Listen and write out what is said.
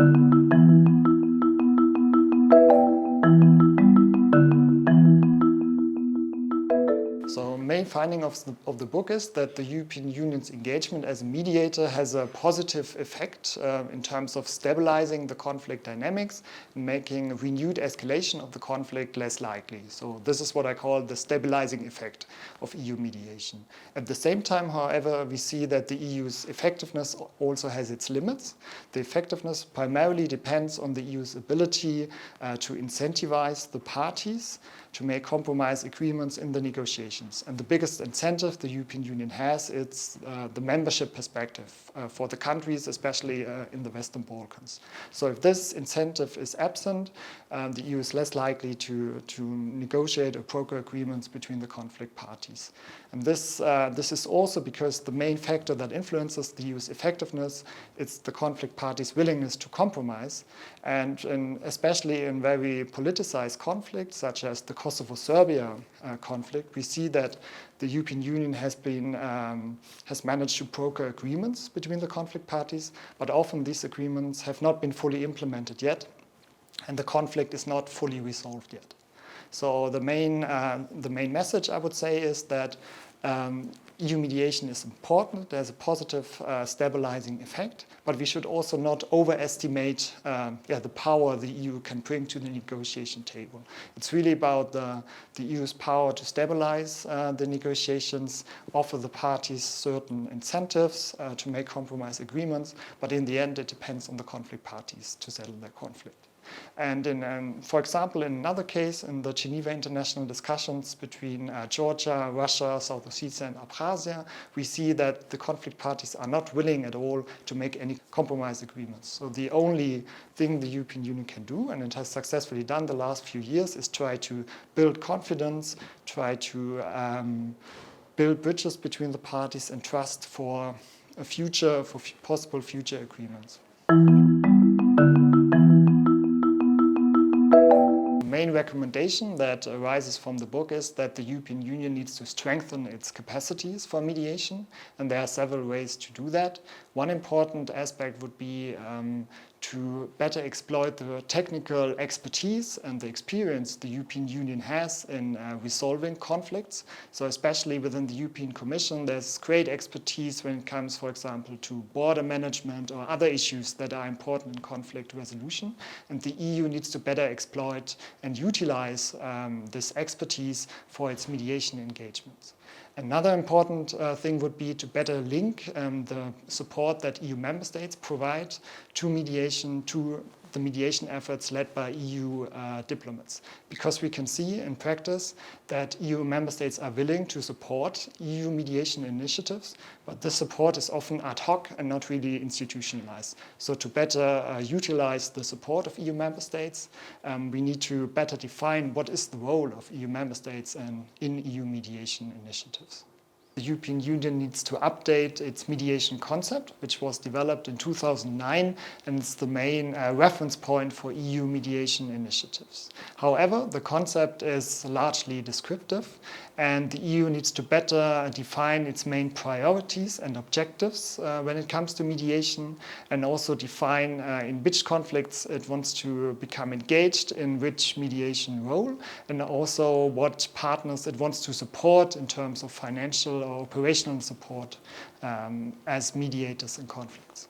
So main finding of the book is that the European Union's engagement as a mediator has a positive effect in terms of stabilizing the conflict dynamics and making renewed escalation of the conflict less likely. So this is what I call the stabilizing effect of EU mediation. At the same time, however, we see that the EU's effectiveness also has its limits. The effectiveness primarily depends on the EU's ability to incentivize the parties to make compromise agreements in the negotiations. And the biggest incentive the European Union has, it's the membership perspective for the countries, especially in the Western Balkans. So if this incentive is absent, the EU is less likely to negotiate or broker agreements between the conflict parties. And this is also because the main factor that influences the EU's effectiveness is the conflict parties' willingness to compromise. And especially in very politicized conflicts, such as the Kosovo-Serbia conflict, we see that the European Union has managed to broker agreements between the conflict parties, but often these agreements have not been fully implemented yet, and the conflict is not fully resolved yet. So the main message, I would say, is that EU mediation is important. There's a positive stabilizing effect, but we should also not overestimate the power the EU can bring to the negotiation table. It's really about the EU's power to stabilize the negotiations, offer the parties certain incentives to make compromise agreements, but in the end it depends on the conflict parties to settle their conflict. And for example, in another case, in the Geneva International Discussions between Georgia, Russia, South Ossetia and Abkhazia, we see that the conflict parties are not willing at all to make any compromise agreements. So the only thing the European Union can do, and it has successfully done the last few years, is try to build confidence, try to build bridges between the parties and trust for a future, for possible future agreements. The main recommendation that arises from the book is that the European Union needs to strengthen its capacities for mediation, and there are several ways to do that. One important aspect would be to better exploit the technical expertise and the experience the European Union has in resolving conflicts. So especially within the European Commission, there's great expertise when it comes, for example, to border management or other issues that are important in conflict resolution. And the EU needs to better exploit and utilize this expertise for its mediation engagements. Another important thing would be to better link the support that EU member states provide to mediation, to the mediation efforts led by EU diplomats. Because we can see in practice that EU member states are willing to support EU mediation initiatives, but this support is often ad hoc and not really institutionalized. So to better utilize the support of EU member states, we need to better define what is the role of EU member states in EU mediation initiatives. The European Union needs to update its mediation concept, which was developed in 2009, and it's the main reference point for EU mediation initiatives. However, the concept is largely descriptive, and the EU needs to better define its main priorities and objectives when it comes to mediation, and also define in which conflicts it wants to become engaged, in which mediation role, and also what partners it wants to support in terms of financial or operational support as mediators in conflicts.